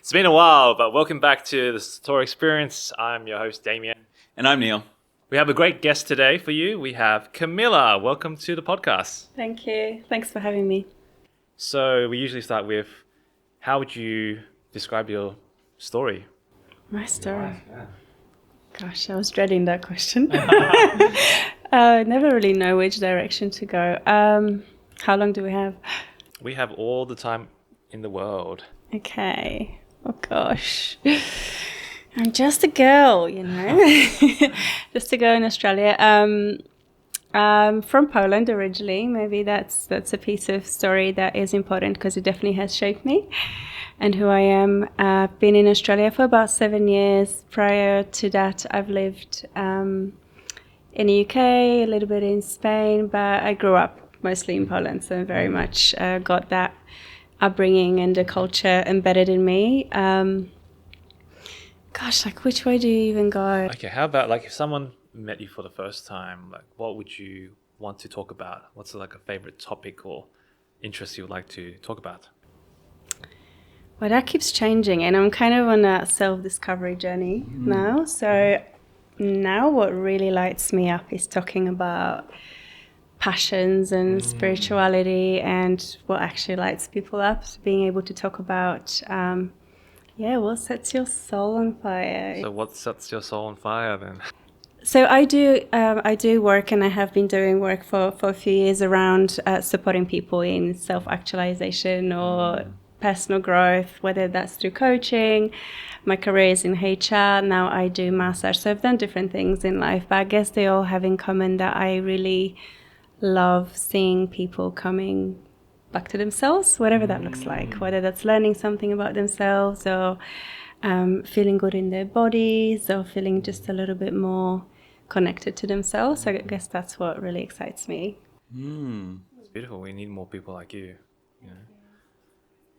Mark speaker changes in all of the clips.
Speaker 1: It's been a while, but welcome back to the Satori Experience. I'm your host, Damien.
Speaker 2: And I'm Neil.
Speaker 1: We have a great guest today for you. We have Kamila. Welcome to the podcast.
Speaker 3: Thank you. Thanks for having me.
Speaker 1: So we usually start with, how would you describe your story?
Speaker 3: My story? Gosh, I was dreading that question. Never really know which direction to go. How long do we have?
Speaker 1: We have all the time in the world.
Speaker 3: Okay. Oh gosh. I'm just a girl, you know. Just a girl in Australia. I'm from Poland originally. Maybe that's a piece of story that is important because it definitely has shaped me and who I am. I've been in Australia for about 7 years. Prior to that, I've lived in the UK, a little bit in Spain, but I grew up mostly in Poland, so very much got that upbringing and the culture embedded in me. Gosh, like which way do you even go?
Speaker 1: Okay, how about like if someone met you for the first time, like what would you want to talk about? What's like a favorite topic or interest you would like to talk about?
Speaker 3: Well, that keeps changing, and I'm kind of on a self-discovery journey now. So now what really lights me up is talking about passions and spirituality and what actually lights people up. So being able to talk about, what sets your soul on fire.
Speaker 1: So what sets your soul on fire then?
Speaker 3: So I do work, and I have been doing work for a few years around supporting people in self-actualization or personal growth, whether that's through coaching. My career is in HR. Now I do massage. So I've done different things in life, but I guess they all have in common that I really love seeing people coming back to themselves, whatever that looks like, whether that's learning something about themselves or feeling good in their bodies or feeling just a little bit more connected to themselves. So I guess that's what really excites me.
Speaker 1: It's beautiful. We need more people like you.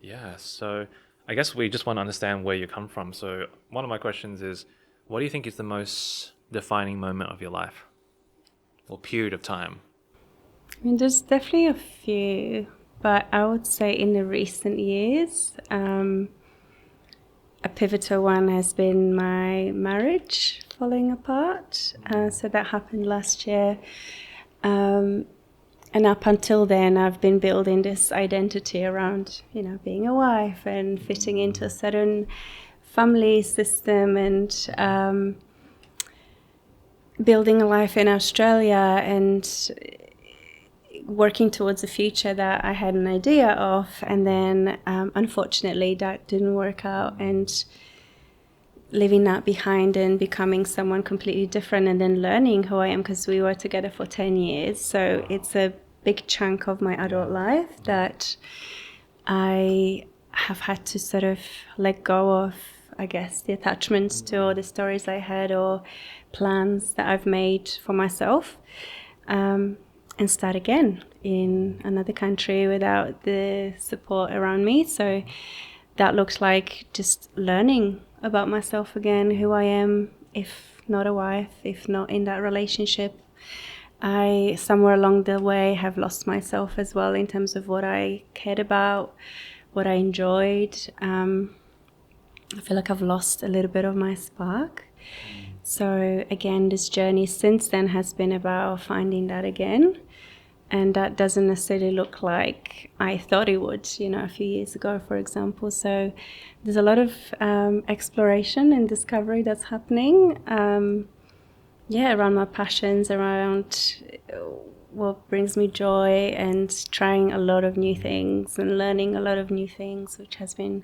Speaker 1: Yeah, so I guess we just want to understand where you come from. So one of my questions is, what do you think is the most defining moment of your life or period of time?
Speaker 3: I mean, there's definitely a few, but I would say in the recent years, a pivotal one has been my marriage falling apart. So that happened last year. And up until then, I've been building this identity around, being a wife and fitting into a certain family system and building a life in Australia and working towards a future that I had an idea of. And then, unfortunately, that didn't work out, and leaving that behind and becoming someone completely different and then learning who I am, because we were together for 10 years. So it's a big chunk of my adult life that I have had to sort of let go of, I guess, the attachments to all the stories I had or plans that I've made for myself, and start again in another country without the support around me. So that looks like just learning about myself again, who I am, if not a wife, if not in that relationship. I, somewhere along the way, have lost myself as well in terms of what I cared about, what I enjoyed. I feel like I've lost a little bit of my spark. So again, this journey since then has been about finding that again. And that doesn't necessarily look like I thought it would, a few years ago, for example. So there's a lot of exploration and discovery that's happening. Around my passions, around what brings me joy, and trying a lot of new things and learning a lot of new things, which has been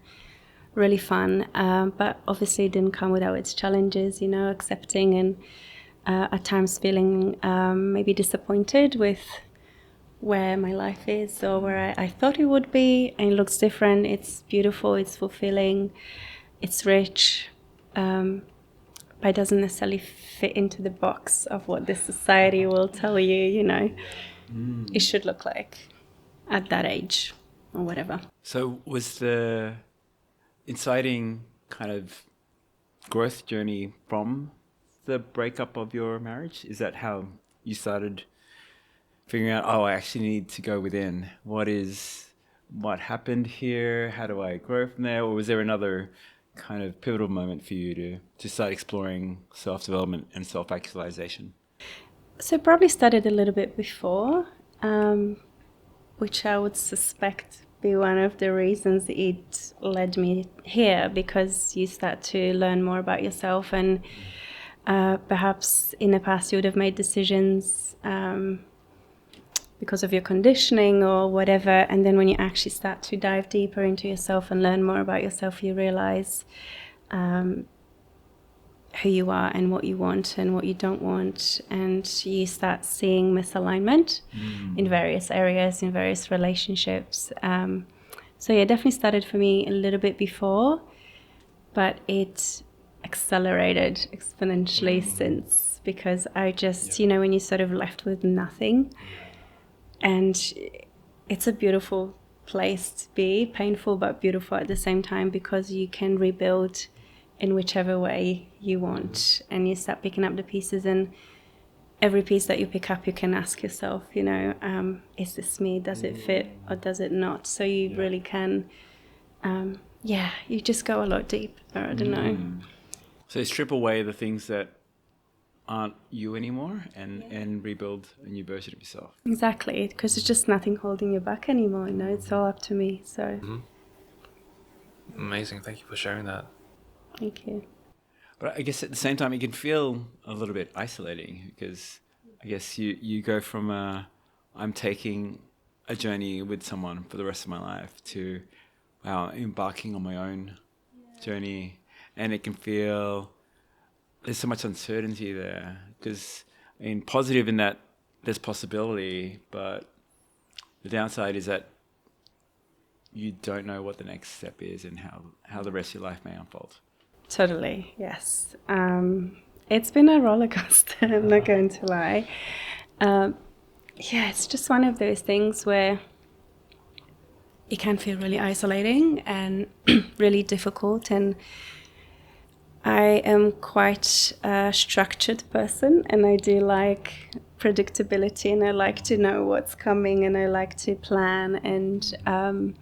Speaker 3: really fun. But obviously it didn't come without its challenges, accepting and at times feeling maybe disappointed with where my life is or where I thought it would be, and it looks different. It's beautiful, it's fulfilling, it's rich, but it doesn't necessarily fit into the box of what this society will tell you, it should look like at that age or whatever.
Speaker 2: So was the inciting kind of growth journey from the breakup of your marriage? Is that how you started figuring out, I actually need to go within? What is what happened here? How do I grow from there? Or was there another kind of pivotal moment for you to start exploring self-development and self-actualization?
Speaker 3: So probably started a little bit before, which I would suspect be one of the reasons it led me here, because you start to learn more about yourself, and perhaps in the past you would have made decisions because of your conditioning or whatever, and then when you actually start to dive deeper into yourself and learn more about yourself, you realize who you are and what you want and what you don't want, and you start seeing misalignment in various areas, in various relationships. So yeah, definitely started for me a little bit before, but it accelerated exponentially since, because I just, you know, when you're sort of left with nothing, and it's a beautiful place to be, painful but beautiful at the same time, because you can rebuild in whichever way you want, and you start picking up the pieces, and every piece that you pick up you can ask yourself, you know, is this me, does it fit or does it not? So you really can you just go a lot deeper. I don't know.
Speaker 2: So strip away the things that aren't you anymore, and rebuild a new version of yourself.
Speaker 3: Exactly, because there's just nothing holding you back anymore, you know, it's all up to me. So
Speaker 1: Amazing. Thank you for sharing that.
Speaker 3: thank you.
Speaker 2: But I guess at the same time, it can feel a little bit isolating, because I guess you go from I'm taking a journey with someone for the rest of my life to, wow, embarking on my own journey. And it can feel there's so much uncertainty there, because I mean, positive in that there's possibility, but the downside is that you don't know what the next step is and how the rest of your life may unfold.
Speaker 3: Totally, yes. It's been a roller coaster, I'm not going to lie. It's just one of those things where it can feel really isolating and really difficult. And I am quite a structured person, and I do like predictability, and I like to know what's coming, and I like to plan. And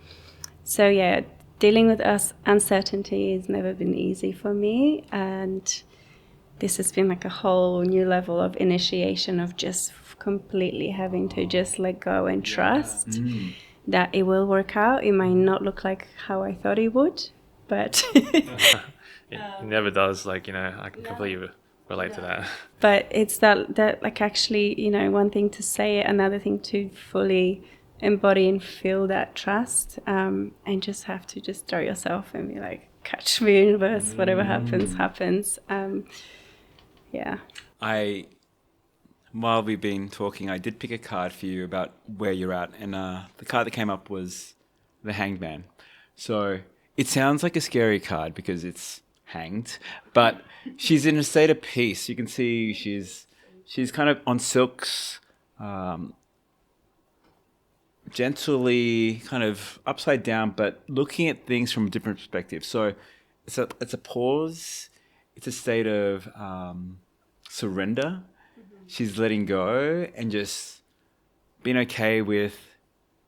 Speaker 3: dealing with uncertainty has never been easy for me, and this has been like a whole new level of initiation of just completely having to just let go and trust that it will work out. It might not look like how I thought it would, but
Speaker 1: It never does. Like, you know, I can completely relate to that.
Speaker 3: but it's that like, actually, you know, one thing to say it, another thing to fully embody and feel that trust, and just have to just throw yourself and be like, catch me, universe, whatever happens.
Speaker 2: While we've been talking, I did pick a card for you about where you're at, and the card that came up was the Hanged Man. So it sounds like a scary card because it's hanged, but she's in a state of peace. You can see she's kind of on silks, gently kind of upside down, but looking at things from a different perspective. So it's a pause. It's a state of surrender. She's letting go and just being okay with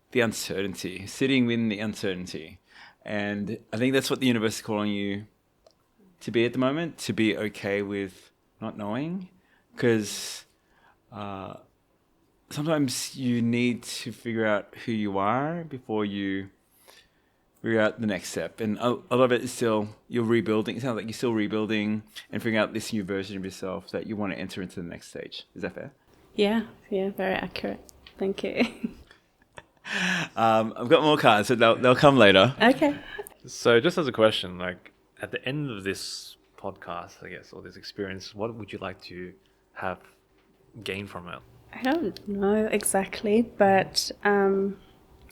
Speaker 2: the uncertainty, sitting in the uncertainty. And I think that's what the universe is calling you to be at the moment, to be okay with not knowing. Because sometimes you need to figure out who you are before you figure out the next step. And a lot of it is still, you're rebuilding. It sounds like you're still rebuilding and figuring out this new version of yourself that you want to enter into the next stage. Is that fair?
Speaker 3: Yeah, very accurate. Thank you.
Speaker 2: I've got more cards, so they'll come later.
Speaker 3: Okay.
Speaker 1: So just as a question, like at the end of this podcast, I guess, or this experience, what would you like to have gained from it?
Speaker 3: I don't know exactly, but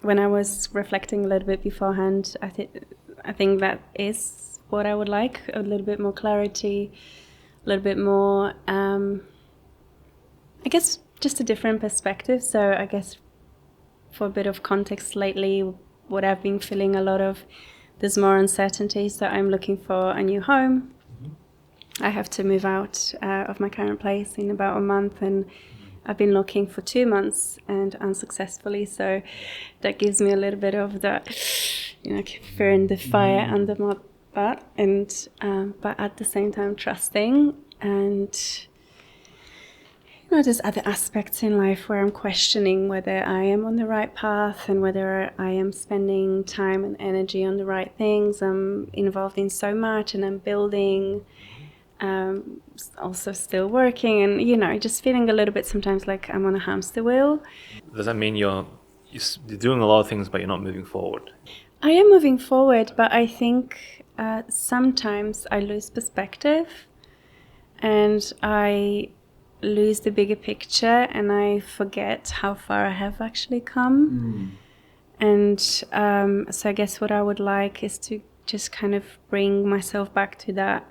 Speaker 3: when I was reflecting a little bit beforehand, I think that is what I would like: a little bit more clarity, a little bit more, I guess, just a different perspective. So I guess for a bit of context, lately, what I've been feeling a lot of, there's more uncertainty. So I'm looking for a new home. I have to move out of my current place in about a month, and I've been looking for 2 months and unsuccessfully, so that gives me a little bit of that, fearing the fire under my butt, and but at the same time trusting. And there's other aspects in life where I'm questioning whether I am on the right path and whether I am spending time and energy on the right things. I'm involved in so much, and I'm building, also still working, and just feeling a little bit sometimes like I'm on a hamster wheel.
Speaker 1: Does that mean you're doing a lot of things, but you're not moving forward?
Speaker 3: I am moving forward, but I think sometimes I lose perspective, and I lose the bigger picture, and I forget how far I have actually come. And so I guess what I would like is to just kind of bring myself back to that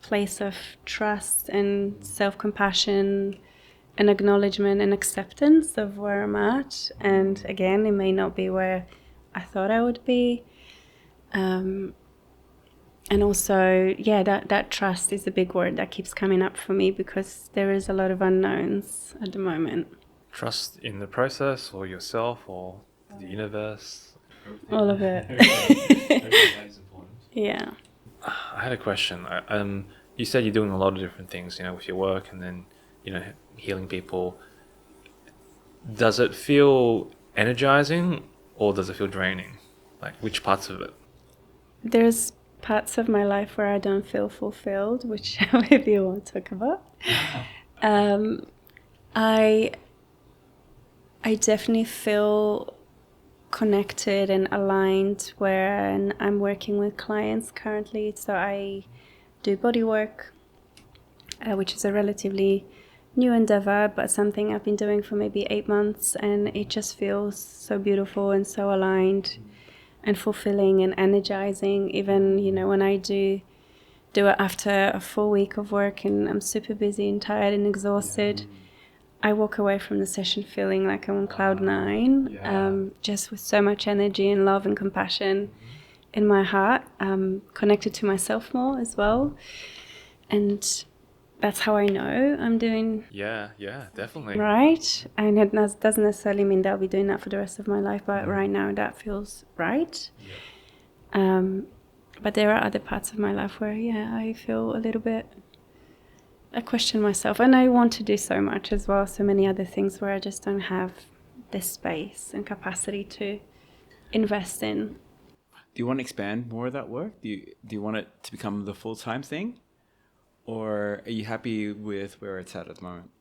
Speaker 3: place of trust and self-compassion and acknowledgement and acceptance of where I'm at. And again, it may not be where I thought I would be. And also, that trust is a big word that keeps coming up for me, because there is a lot of unknowns at the moment.
Speaker 1: Trust in the process, or yourself, or the universe?
Speaker 3: All of it.
Speaker 1: That is important.
Speaker 3: Yeah.
Speaker 1: I had a question. You said you're doing a lot of different things, with your work, and then, healing people. Does it feel energizing, or does it feel draining? Like, which parts of it?
Speaker 3: There's parts of my life where I don't feel fulfilled, which maybe you want to talk about. I definitely feel connected and aligned when I'm working with clients currently. So I do body work, which is a relatively new endeavor, but something I've been doing for maybe 8 months, and it just feels so beautiful and so aligned and fulfilling and energizing. Even when I do it after a full week of work and I'm super busy and tired and exhausted, I walk away from the session feeling like I'm on cloud 9, just with so much energy and love and compassion in my heart, connected to myself more as well. And that's how I know I'm doing.
Speaker 1: Yeah, definitely.
Speaker 3: Right. And it doesn't necessarily mean that I'll be doing that for the rest of my life, but right now that feels right. But there are other parts of my life where, I feel a little bit, I question myself, and I want to do so much as well. So many other things where I just don't have the space and capacity to invest in.
Speaker 2: Do you want to expand more of that work? Do you want it to become the full-time thing? Or are you happy with where it's at the moment?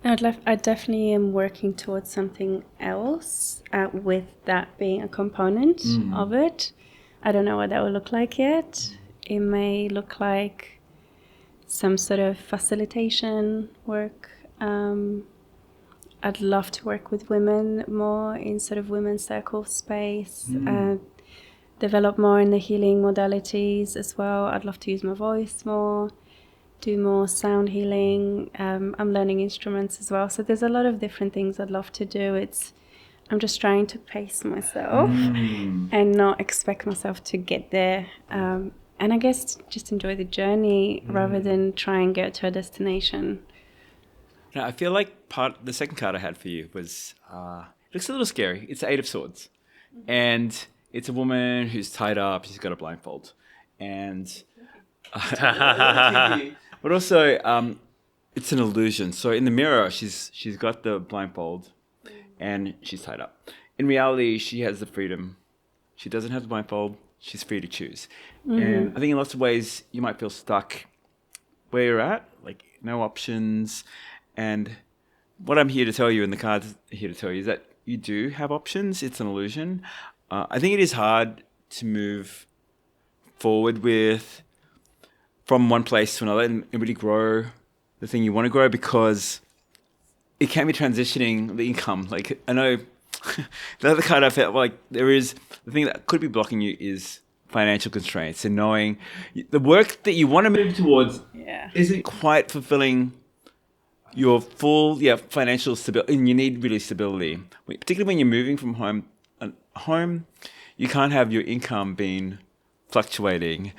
Speaker 3: No, I definitely am working towards something else, with that being a component of it. I don't know what that will look like yet. It may look like some sort of facilitation work. I'd love to work with women more in sort of women's circle space, develop more in the healing modalities as well. I'd love to use my voice more, do more sound healing. I'm learning instruments as well. So there's a lot of different things I'd love to do. I'm just trying to pace myself and not expect myself to get there. And I guess just enjoy the journey rather than try and get to a destination.
Speaker 2: Now, I feel like the second card I had for you was, it looks a little scary. It's the Eight of Swords. And it's a woman who's tied up. She's got a blindfold. And... but also, it's an illusion. So in the mirror, she's got the blindfold and she's tied up. In reality, she has the freedom. She doesn't have the blindfold. She's free to choose. And I think in lots of ways, you might feel stuck where you're at, like no options. And what I'm here to tell you, and the cards are here to tell you, is that you do have options. It's an illusion. I think it is hard to move forward from one place to another and really grow the thing you want to grow, because it can be transitioning the income. Like, I know the other card I felt like there is, the thing that could be blocking you is financial constraints, and knowing the work that you want to move towards isn't quite fulfilling your full financial stability, and you need really stability. Particularly when you're moving from home, you can't have your income being fluctuating.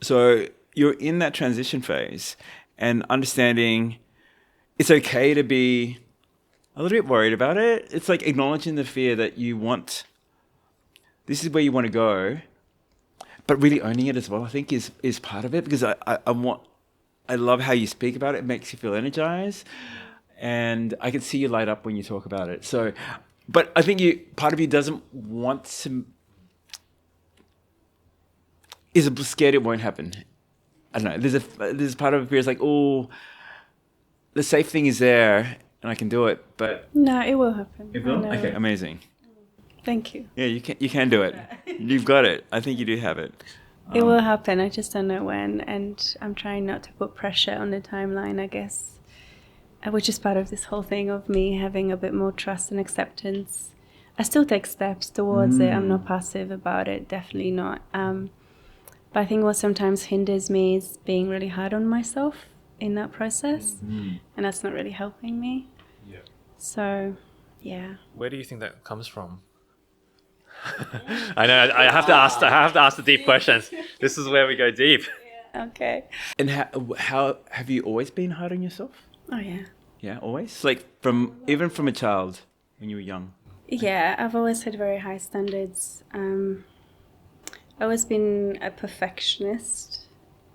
Speaker 2: So you're in that transition phase, and understanding it's okay to be a little bit worried about it. It's like acknowledging the fear that you want, this is where you want to go, but really owning it as well, I think is part of it, because I love how you speak about it. It makes you feel energized, and I can see you light up when you talk about it. So, but I think part of you doesn't want to, is scared it won't happen. I don't know. There's part of it fear is like, oh, the safe thing is there and I can do it, but
Speaker 3: No, it will happen.
Speaker 2: it will.
Speaker 3: I know.
Speaker 2: Okay, amazing.
Speaker 3: Thank you.
Speaker 2: Yeah, you can do it. You've got it. I think you do have it.
Speaker 3: It will happen. I just don't know when, and I'm trying not to put pressure on the timeline, I guess, which is part of this whole thing of me having a bit more trust and acceptance. I still take steps towards it. I'm not passive about it. Definitely not. But I think what sometimes hinders me is being really hard on myself in that process, and that's not really helping me.
Speaker 1: Yeah.
Speaker 3: So, yeah.
Speaker 1: Where do you think that comes from? I know. I have to ask the deep questions. This is where we go deep.
Speaker 3: Okay.
Speaker 2: And how have you always been hard on yourself?
Speaker 3: Oh, yeah.
Speaker 2: Yeah, always. Like even from a child when you were young.
Speaker 3: Yeah, I've always had very high standards. I've always been a perfectionist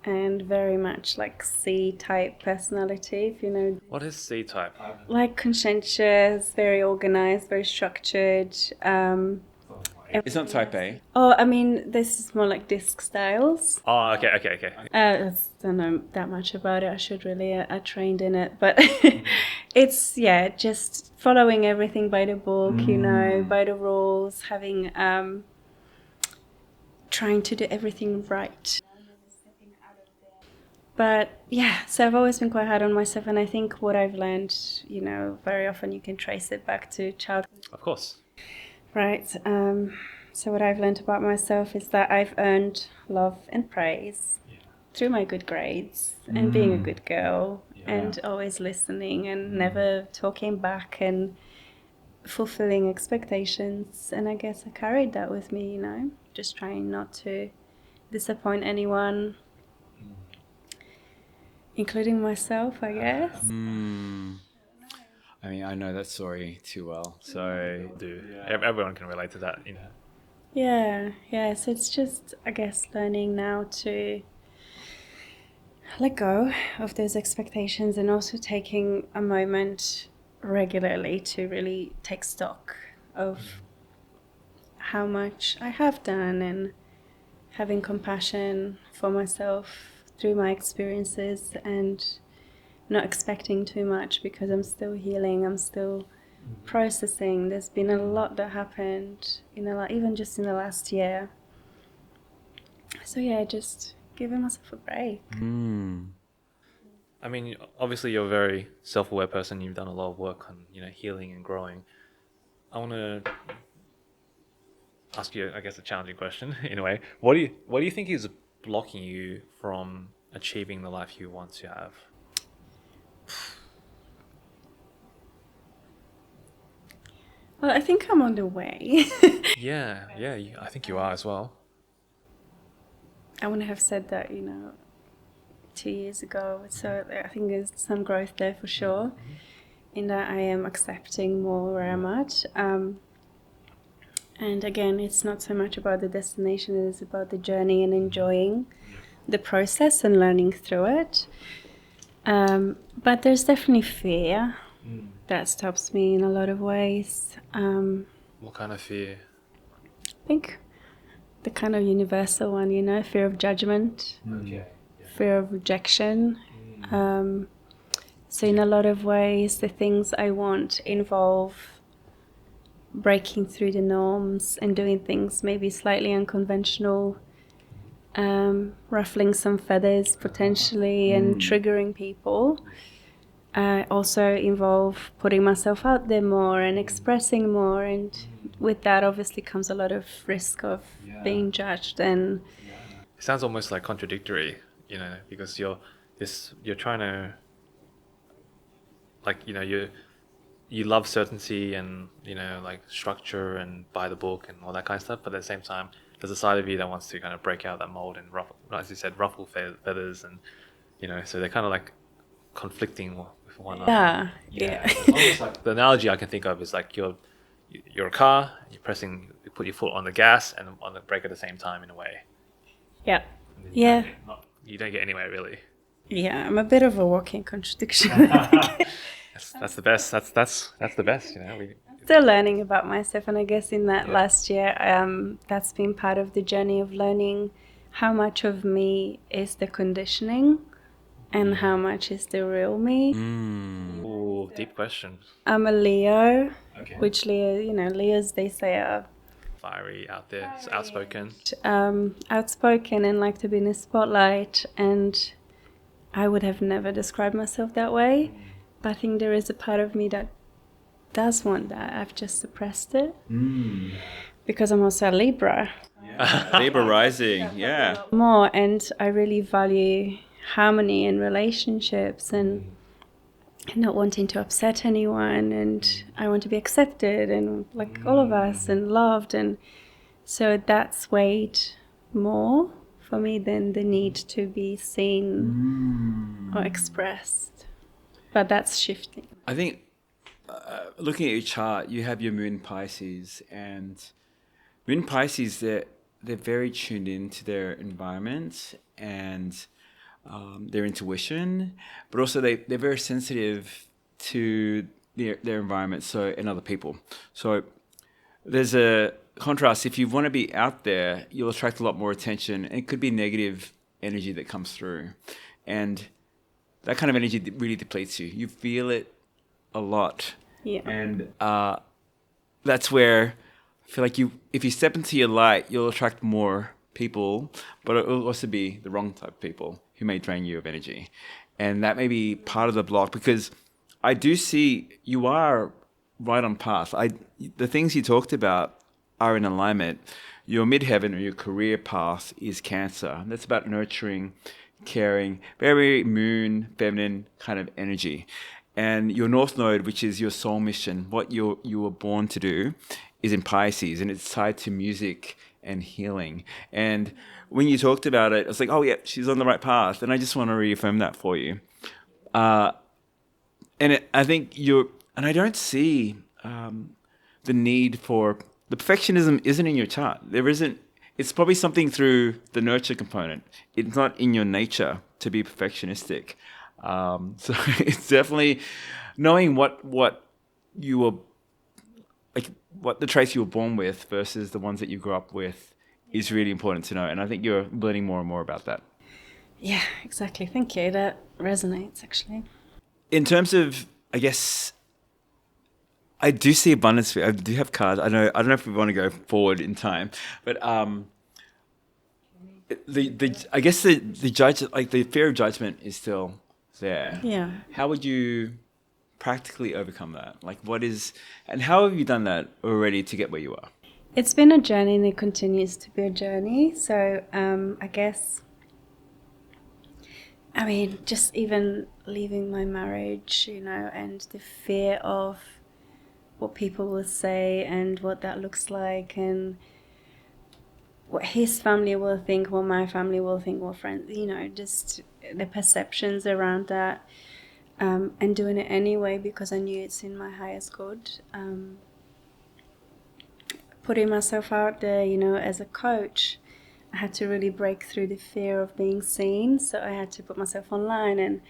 Speaker 3: and very much like C-type personality, if you know.
Speaker 1: What is C-type?
Speaker 3: Like conscientious, very organized, very structured.
Speaker 2: It's not type A.
Speaker 3: Oh, I mean, this is more like disc styles.
Speaker 1: Oh, okay.
Speaker 3: I don't know that much about it. I should really. I trained in it, but it's just following everything by the book, by the rules, having trying to do everything right. But yeah, so I've always been quite hard on myself, and I think what I've learned, very often you can trace it back to childhood.
Speaker 1: Of course.
Speaker 3: Right. So what I've learned about myself is that I've earned love and praise through my good grades and being a good girl and always listening and never talking back and fulfilling expectations. And I guess I carried that with me, just trying not to disappoint anyone, including myself, I guess.
Speaker 2: I mean, I know that story too well, so
Speaker 1: Everyone can relate to that,
Speaker 3: Yeah. So it's just, I guess, learning now to let go of those expectations and also taking a moment regularly to really take stock of how much I have done and having compassion for myself through my experiences and not expecting too much because I'm still healing, I'm still processing. There's been a lot that happened even just in the last year. So just giving myself a break.
Speaker 1: I mean, obviously you're a very self-aware person. You've done a lot of work on, healing and growing. I want to ask you, I guess, a challenging question in a way. What do you think is blocking you from achieving the life you want to have?
Speaker 3: Well, I think I'm on the way.
Speaker 1: Yeah, I think you are as well.
Speaker 3: I wouldn't have said that, 2 years ago. So I think there's some growth there for sure, in that I am accepting more where I'm at. And again, it's not so much about the destination, it is about the journey and enjoying the process and learning through it. But there's definitely fear that stops me in a lot of ways.
Speaker 1: What kind of fear?
Speaker 3: I think the kind of universal one, fear of judgment, fear of rejection. So in a lot of ways, the things I want involve breaking through the norms and doing things maybe slightly unconventional, ruffling some feathers potentially and triggering people. Also involve putting myself out there more and expressing more, and with that obviously comes a lot of risk of being judged. And
Speaker 1: it sounds almost like contradictory, because you're trying to, like, you love certainty and like structure and by the book and all that kind of stuff, but at the same time there's a side of you that wants to kind of break out that mold and ruffle, as you said, ruffle feathers, and so they're kind of like conflicting with one
Speaker 3: Yeah,
Speaker 1: another.
Speaker 3: yeah.
Speaker 1: As long as, like, the analogy I can think of is like you're a car, you put your foot on the gas and on the brake at the same time in a way.
Speaker 3: Yeah.
Speaker 1: And then
Speaker 3: Yeah.
Speaker 1: you don't get anywhere really.
Speaker 3: Yeah, I'm a bit of a walking contradiction.
Speaker 1: That's the best. That's the best.
Speaker 3: Still learning about myself, and I guess in that
Speaker 1: Yeah.
Speaker 3: last year, that's been part of the journey of learning how much of me is the conditioning and how much is the real me.
Speaker 1: Ooh, deep question.
Speaker 3: I'm a Leo,
Speaker 1: Okay.
Speaker 3: which Leos they say are
Speaker 1: Fiery out there, it's outspoken.
Speaker 3: outspoken and like to be in the spotlight, and I would have never described myself that way, but I think there is a part of me that does want that. I've just suppressed it because I'm also a Libra
Speaker 2: Libra rising, yeah.
Speaker 3: more, and I really value harmony in relationships and not wanting to upset anyone, and I want to be accepted and like all of us and loved, and so that's weighed more for me than the need to be seen or expressed, but that's shifting.
Speaker 2: I think looking at your chart, you have your moon Pisces, and moon Pisces, they're very tuned into their environment and their intuition, but also they're very sensitive to their environment, and other people. So there's a contrast. If you want to be out there, you'll attract a lot more attention, and it could be negative energy that comes through, and that kind of energy really depletes you. You feel it a lot.
Speaker 3: Yeah.
Speaker 2: And that's where I feel like if you step into your light, you'll attract more people, but it will also be the wrong type of people who may drain you of energy. And that may be part of the block, because I do see you are right on path. The things you talked about are in alignment. Your midheaven, or your career path, is Cancer. That's about nurturing, caring, very moon, feminine kind of energy. And your North Node, which is your soul mission, what you were born to do, is in Pisces, and it's tied to music and healing. And when you talked about it, I was like, oh yeah, she's on the right path. And I just want to reaffirm that for you. I think and I don't see the need for, the perfectionism isn't in your chart. There isn't, it's probably something through the nurture component. It's not in your nature to be perfectionistic. So it's definitely knowing what you were, like what the traits you were born with versus the ones that you grew up with is really important to know. And I think you're learning more and more about that.
Speaker 3: Yeah, exactly. Thank you. That resonates actually.
Speaker 2: In terms of, I guess, I do see abundance. I do have cards. I don't know if we want to go forward in time, but I guess the judge, like the fear of judgment, is still there.
Speaker 3: Yeah.
Speaker 2: How would you practically overcome that? Like, and how have you done that already to get where you are?
Speaker 3: It's been a journey, and it continues to be a journey. So I guess, I mean, just even leaving my marriage, and the fear of what people will say and what that looks like, and what his family will think, what my family will think, what friends, just the perceptions around that, and doing it anyway because I knew it's in my highest good. Putting myself out there, as a coach, I had to really break through the fear of being seen. So I had to put myself online and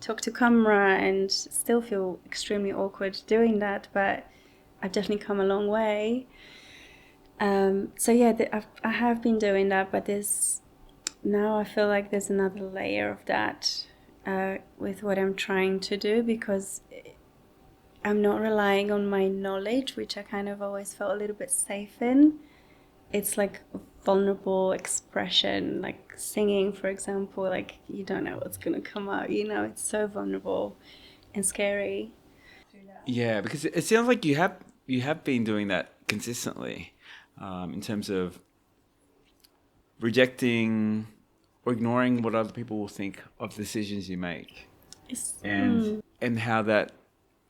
Speaker 3: talk to camera, and still feel extremely awkward doing that, but I've definitely come a long way. So yeah, I have been doing that, but now I feel like there's another layer of that with what I'm trying to do, because I'm not relying on my knowledge, which I kind of always felt a little bit safe in. It's like vulnerable expression, like singing, for example, like you don't know what's going to come out, it's so vulnerable and scary.
Speaker 2: Yeah, because it sounds like you have been doing that consistently, in terms of rejecting or ignoring what other people will think of decisions you make, and how that,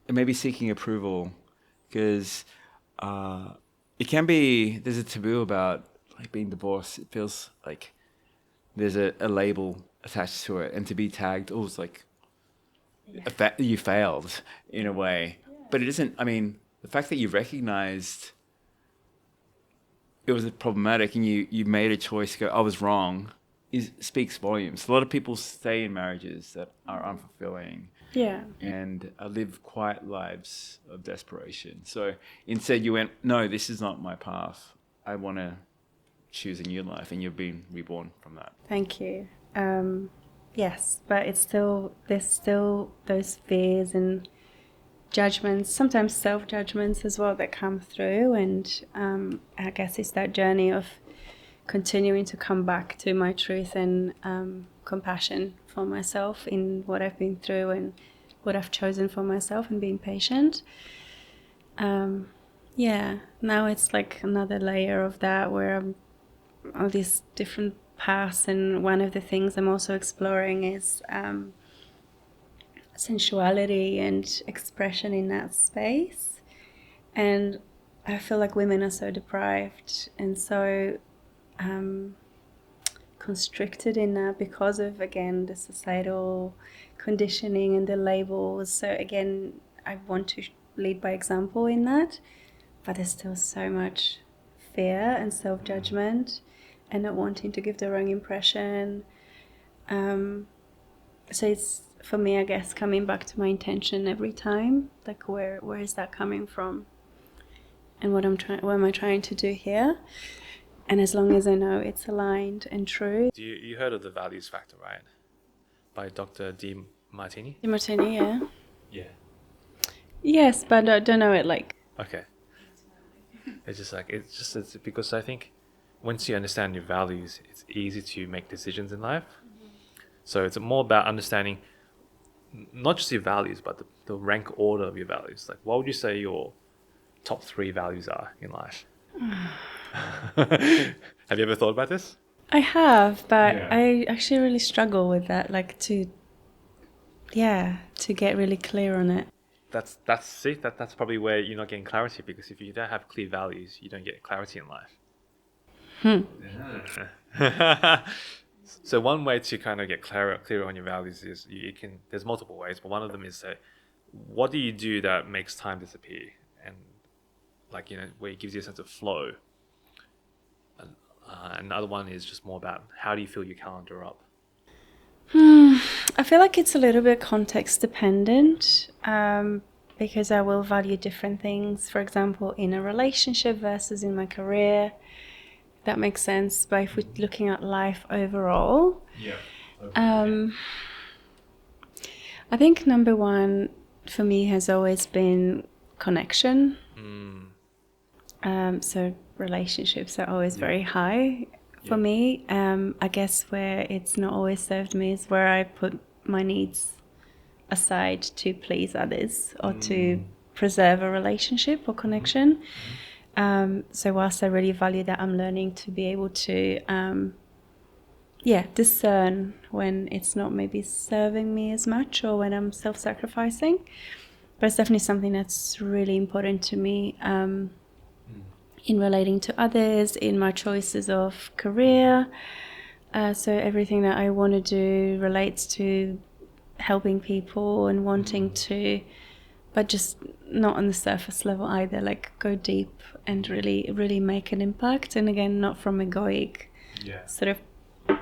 Speaker 2: and maybe seeking approval, because it can be, there's a taboo about like being divorced. It feels like there's a label attached to it, and to be tagged, it's like you failed in a way. But it isn't, I mean, the fact that you recognized it was problematic and you made a choice to go, I was wrong, speaks volumes. A lot of people stay in marriages that are unfulfilling.
Speaker 3: Yeah.
Speaker 2: And live quiet lives of desperation. So instead you went, no, this is not my path. I want to choose a new life, and you've been reborn from that.
Speaker 3: Thank you. Yes, but there's still those fears and judgments, sometimes self-judgments as well, that come through. And I guess it's that journey of continuing to come back to my truth and compassion for myself in what I've been through and what I've chosen for myself, and being patient. Now it's like another layer of that, where I'm on these different paths, and one of the things I'm also exploring is sensuality and expression in that space. And I feel like women are so deprived and so constricted in that because of, again, the societal conditioning and the labels. So again, I want to lead by example in that, but there's still so much fear and self-judgment and not wanting to give the wrong impression. So it's, for me, I guess, coming back to my intention every time, like where is that coming from, and what am I trying to do here? And as long as I know it's aligned and true.
Speaker 1: You heard of the values factor, right? By Dr. Martini?
Speaker 3: Martini, yeah.
Speaker 1: Yeah.
Speaker 3: Yes, but I don't know it like.
Speaker 1: Okay. It's because I think once you understand your values, it's easy to make decisions in life. So it's more about understanding not just your values, but the rank order of your values. Like, what would you say your top 3 values are in life? Have you ever thought about this?
Speaker 3: I have, but I actually really struggle with that, like to get really clear on it.
Speaker 1: That's probably where you're not getting clarity, because if you don't have clear values, you don't get clarity in life. So one way to kind of get clearer on your values is there's multiple ways, but one of them is say, what do you do that makes time disappear? And like, where it gives you a sense of flow. And another one is just more about, how do you fill your calendar up?
Speaker 3: I feel like it's a little bit context dependent, because I will value different things. For example, in a relationship versus in my career. That makes sense. But if we're looking at life overall, I think number one for me has always been connection. So relationships are always very high for me. I guess where it's not always served me is where I put my needs aside to please others or to preserve a relationship or connection. So whilst I really value that, I'm learning to be able to discern when it's not maybe serving me as much, or when I'm self-sacrificing. But it's definitely something that's really important to me in relating to others, in my choices of career. So everything that I want to do relates to helping people and wanting to, but just not on the surface level either, like go deep and really, really make an impact. And again, not from egoic sort of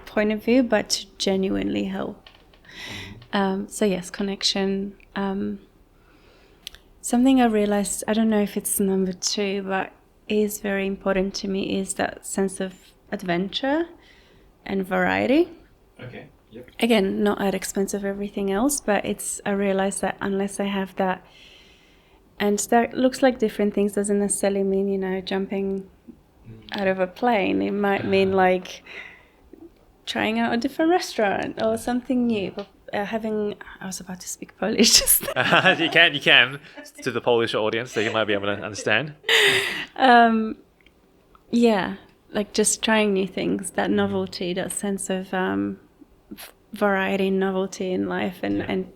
Speaker 3: point of view, but to genuinely help. So yes, connection. Something I realized, I don't know if it's number 2, but is very important to me is that sense of adventure and variety.
Speaker 1: Okay. Yep.
Speaker 3: Again, not at expense of everything else, but I realize that unless I have that, and that looks like different things, doesn't necessarily mean, jumping out of a plane. It might mean like trying out a different restaurant or something new. But I was about to speak Polish just then.
Speaker 1: You can to the Polish audience, so you might be able to understand.
Speaker 3: Like just trying new things, that novelty, that sense of variety and novelty in life, and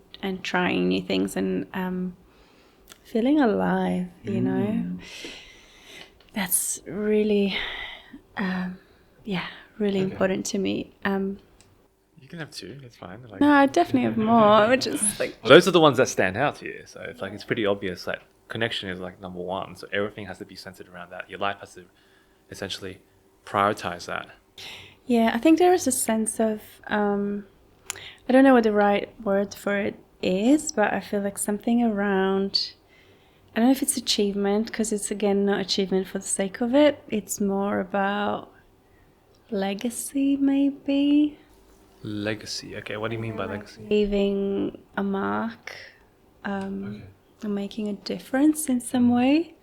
Speaker 3: trying new things and feeling alive, That's really, really important to me.
Speaker 1: You can have two. It's fine. Like,
Speaker 3: No, I definitely have more, which is like,
Speaker 1: those are the ones that stand out to you. So it's like it's pretty obvious that connection is like number one. So everything has to be centered around that. Your life has to essentially prioritize that.
Speaker 3: yeah, I think there is a sense of, I don't know what the right word for it is, but I feel like something around, I don't know if it's achievement, because it's again not achievement for the sake of it. It's more about legacy, maybe.
Speaker 1: Legacy. Okay, what do you mean by legacy?
Speaker 3: Leaving a mark, and making a difference in some way.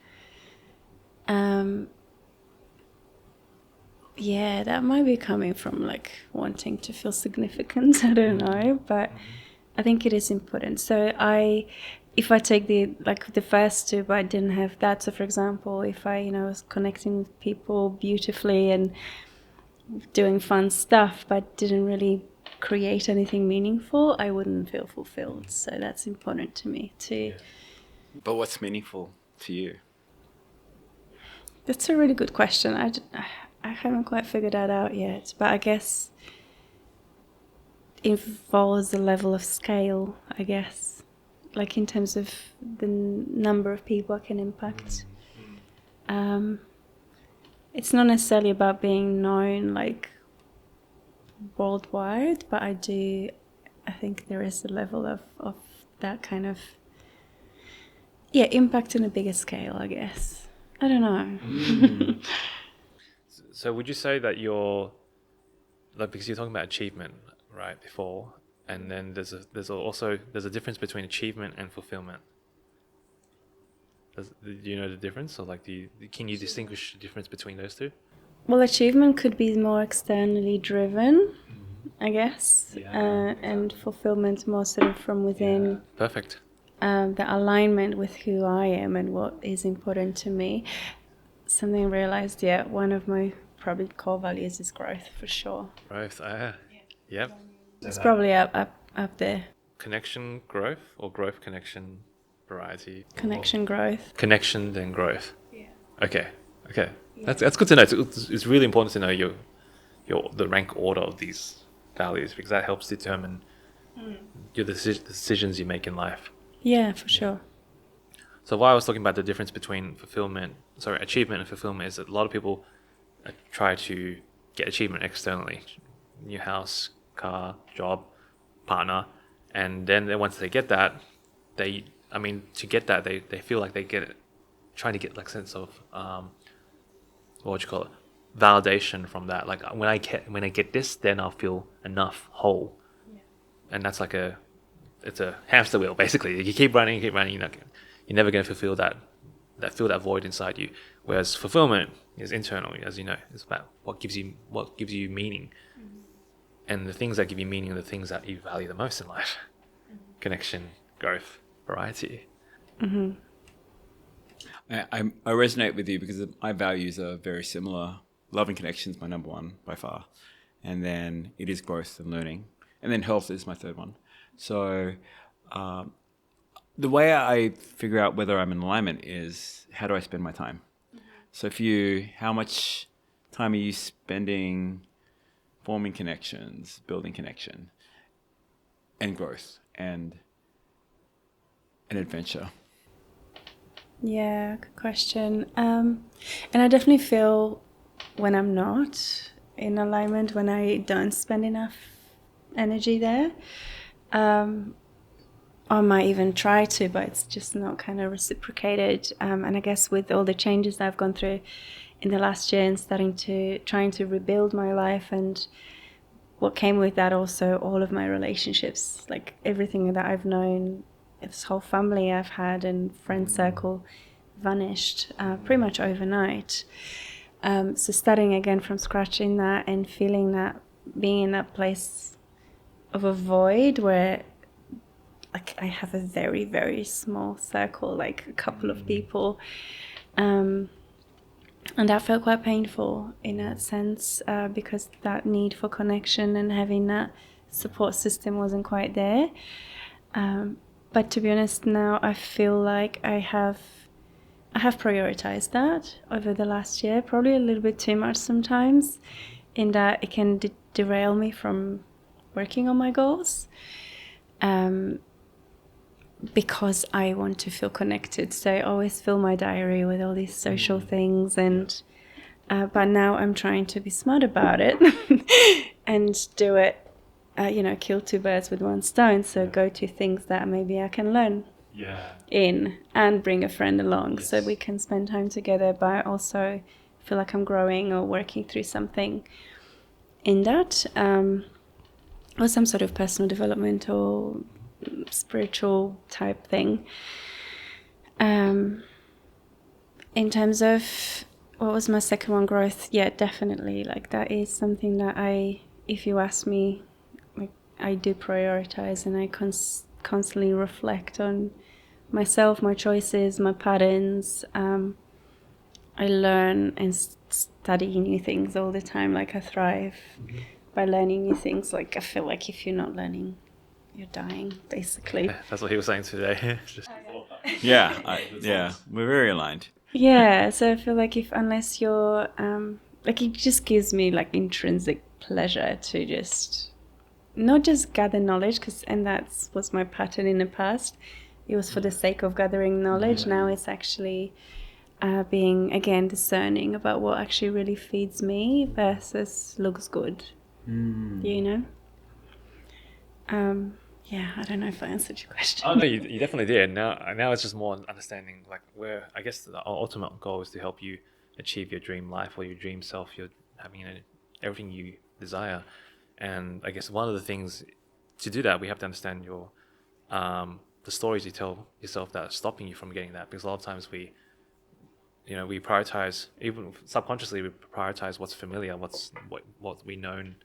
Speaker 3: Yeah, that might be coming from like wanting to feel significant. I don't know, but I think it is important. So if I take the first two, but I didn't have that. So for example, if I was connecting with people beautifully and doing fun stuff, but didn't really create anything meaningful, I wouldn't feel fulfilled. So that's important to me too.
Speaker 2: But what's meaningful to you?
Speaker 3: That's a really good question. I haven't quite figured that out yet, but I guess it involves a level of scale, I guess, like in terms of the number of people I can impact. It's not necessarily about being known like worldwide, but I think there is a level of that kind of, impact on a bigger scale, I guess. I don't know.
Speaker 1: So would you say that you're like, because you're talking about achievement right before, and then there's a difference between achievement and fulfillment. Do you know the difference, or like can you distinguish the difference between those two?
Speaker 3: Well, achievement could be more externally driven, I guess, and fulfillment more sort of from within.
Speaker 1: Perfect.
Speaker 3: The alignment with who I am and what is important to me. Something I realized, one of my probably core values is growth, for sure.
Speaker 1: Growth. Yep.
Speaker 3: It's probably up there.
Speaker 1: Connection, growth, or growth, connection, variety.
Speaker 3: Connection, growth.
Speaker 1: Connection, then growth.
Speaker 3: Yeah.
Speaker 1: Okay. Yeah. That's good to know. It's really important to know the rank order of these values, because that helps determine the decisions you make in life.
Speaker 3: Yeah, for sure.
Speaker 1: So why I was talking about the difference between achievement and fulfillment is that a lot of people try to get achievement externally, new house, car, job, partner, and then once they get that, they feel like they get it, trying to get like sense of what would you call it, validation from that. Like when I get this, then I'll feel enough, whole, and that's like it's a hamster wheel basically. You keep running, you're never going to fulfill that void inside you. Whereas fulfillment is internal, as you know. It's about what gives you meaning, and the things that give you meaning are the things that you value the most in life: connection, growth, variety.
Speaker 2: I resonate with you because my values are very similar. Love and connection is my number one by far, and then it is growth and learning, and then health is my third one. So the way I figure out whether I'm in alignment is, how do I spend my time? So how much time are you spending forming connections, building connection, and growth, and an adventure?
Speaker 3: Yeah, good question. And I definitely feel when I'm not in alignment, when I don't spend enough energy there. I might even try to, but it's just not kind of reciprocated. And I guess with all the changes that I've gone through in the last year and trying to rebuild my life, and what came with that also, all of my relationships, like everything that I've known, this whole family I've had and friend circle vanished pretty much overnight. So starting again from scratch in that and feeling that, being in that place of a void where like I have a very, very small circle, like a couple of people. And that felt quite painful in that sense, because that need for connection and having that support system wasn't quite there. But to be honest, now I feel like I have prioritized that over the last year, probably a little bit too much sometimes, in that it can derail me from working on my goals. Because I want to feel connected. So I always fill my diary with all these social things, and but now I'm trying to be smart about it and do it, kill two birds with one stone. So go to things that maybe I can learn in, and bring a friend along so we can spend time together, but also feel like I'm growing or working through something in that, or some sort of personal development or spiritual type thing. In terms of what was my second one, growth, yeah, definitely, like that is something that if you ask me, like I do prioritize, and I constantly reflect on myself, my choices, my patterns. I learn and study new things all the time. Like I thrive by learning new things. Like I feel like if you're not learning, you're dying, basically.
Speaker 1: That's what he was saying today.
Speaker 2: Yeah, we're very aligned.
Speaker 3: Yeah, so I feel like unless you're, like it just gives me like intrinsic pleasure to just, not just gather knowledge, and that was my pattern in the past. It was for the sake of gathering knowledge. Now it's actually being, again, discerning about what actually really feeds me versus looks good, Yeah, I don't know if I answered your question.
Speaker 1: Oh no, you definitely did. Now it's just more understanding, like, where I guess the ultimate goal is to help you achieve your dream life or your dream self. You're having everything you desire, and I guess one of the things to do that, we have to understand your the stories you tell yourself that are stopping you from getting that. Because a lot of times we prioritize, even subconsciously, we prioritize what's familiar, what we known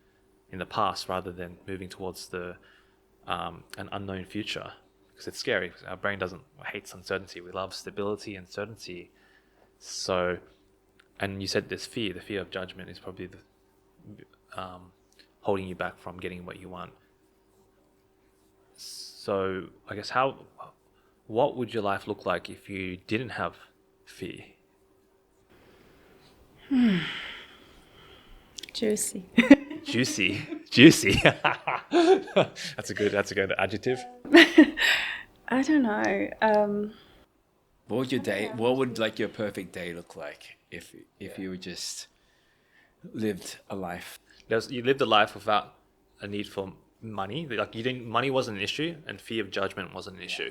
Speaker 1: in the past, rather than moving towards an unknown future, because it's scary. Our brain hates uncertainty. We love stability and certainty. So, and you said this the fear of judgment is probably the holding you back from getting what you want. So I guess what would your life look like if you didn't have fear?
Speaker 3: Juicy.
Speaker 1: Juicy. That's a good adjective.
Speaker 3: I don't know.
Speaker 2: What would like your perfect day look like if you just lived a life?
Speaker 1: You lived a life without a need for money. Like money wasn't an issue, and fear of judgment wasn't an issue.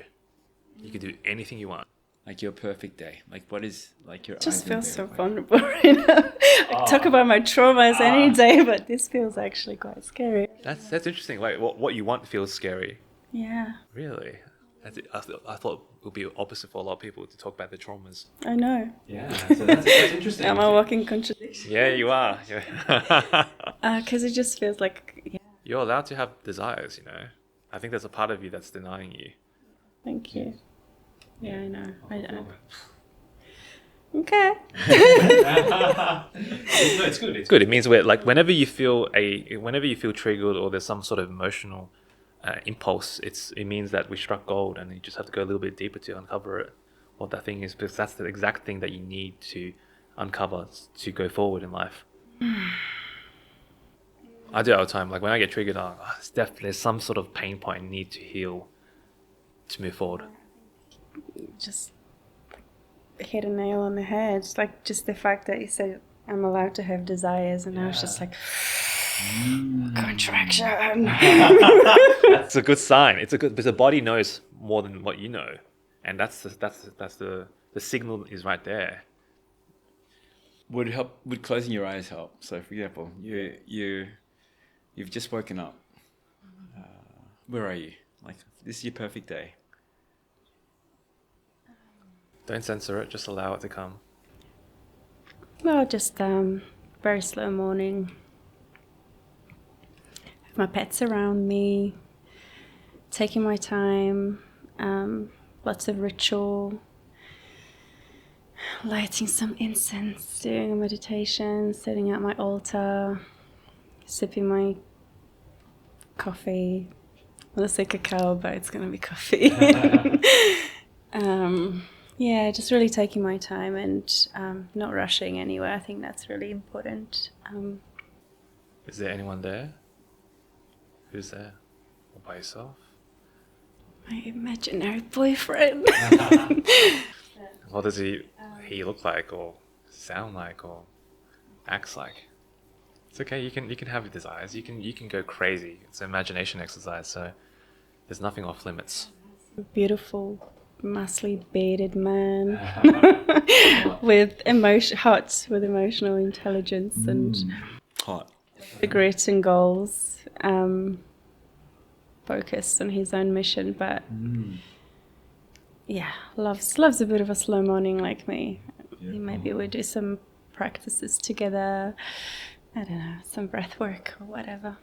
Speaker 1: You could do anything you want.
Speaker 2: Like your perfect day. Like what is like your?
Speaker 3: It just
Speaker 2: ideal
Speaker 3: feels
Speaker 2: day
Speaker 3: so
Speaker 2: look like?
Speaker 3: vulnerable right now. I talk about my traumas any day, but this feels actually quite scary.
Speaker 1: That's interesting. Like what you want feels scary.
Speaker 3: Yeah,
Speaker 1: Really? I thought it would be opposite for a lot of people to talk about their traumas.
Speaker 3: I know.
Speaker 1: Yeah, so that's interesting.
Speaker 3: I'm a walking contradiction.
Speaker 1: Yeah, you are.
Speaker 3: Because it just feels like, yeah.
Speaker 1: You're allowed to have desires, I think there's a part of you that's denying you.
Speaker 3: Thank you. Yeah, I know. Okay.
Speaker 1: No, it's good. It's good. It means whenever you feel triggered, or there's some sort of emotional impulse, it means that we struck gold, and you just have to go a little bit deeper to uncover it, what that thing is, because that's the exact thing that you need to uncover to go forward in life. I do it all the time. Like when I get triggered, there's some sort of pain point I need to heal to move forward.
Speaker 3: Just hit a nail on the head. It's like just the fact that you said I'm allowed to have desires, and I was just like, contraction.
Speaker 1: That's a good sign. Because the body knows more than what you know, and that's the signal is right there.
Speaker 2: Would closing your eyes help? So, for example, you've just woken up. Where are you? Like, this is your perfect day.
Speaker 1: Don't censor it. Just allow it to come.
Speaker 3: Well, just very slow morning. Have my pets around me. Taking my time. Lots of ritual. Lighting some incense. Doing a meditation. Setting out my altar. Sipping my coffee. I want to say cacao, but it's going to be coffee. Yeah, just really taking my time and not rushing anywhere. I think that's really important.
Speaker 1: Is there anyone there? Who's there? All by yourself?
Speaker 3: My imaginary boyfriend.
Speaker 1: What does he look like, or sound like, or acts like? It's okay. You can have your desires. You can go crazy. It's an imagination exercise. So there's nothing off limits.
Speaker 3: Beautiful, muscly bearded man with with emotional intelligence and
Speaker 2: Hot.
Speaker 3: regrets and goals. Focused on his own mission, but yeah, loves a bit of a slow morning like me. Maybe we do some practices together. I don't know, some breath work or whatever.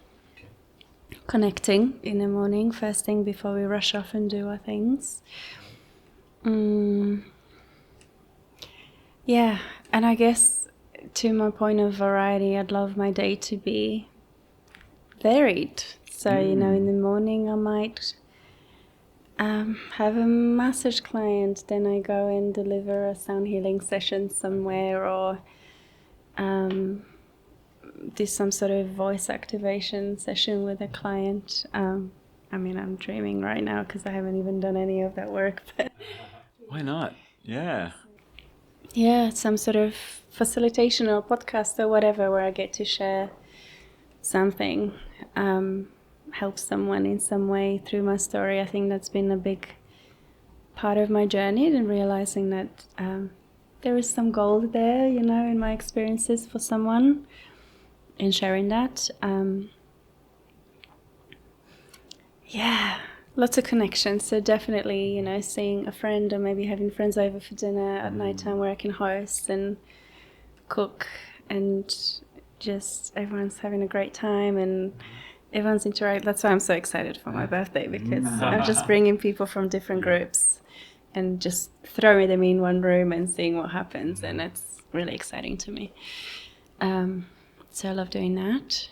Speaker 3: Connecting in the morning, first thing before we rush off and do our things. Yeah, and I guess to my point of variety, I'd love my day to be varied. So, you know, in the morning I might have a massage client, then I go and deliver a sound healing session somewhere, or do some sort of voice activation session with a client. I mean, I'm dreaming right now because I haven't even done any of that work. But
Speaker 2: Why not? Yeah.
Speaker 3: yeah, some sort of facilitation or podcast or whatever where I get to share something, help someone in some way through my story. I think that's been a big part of my journey, and realizing that there is some gold there, you know, in my experiences for someone, and sharing that. Yeah, lots of connections. So definitely, you know, seeing a friend or maybe having friends over for dinner at nighttime where I can host and cook, and just everyone's having a great time and everyone's interacting. That's why I'm so excited for my birthday, because I'm just bringing people from different groups and just throwing them in one room and seeing what happens, and it's really exciting to me. So I love doing that.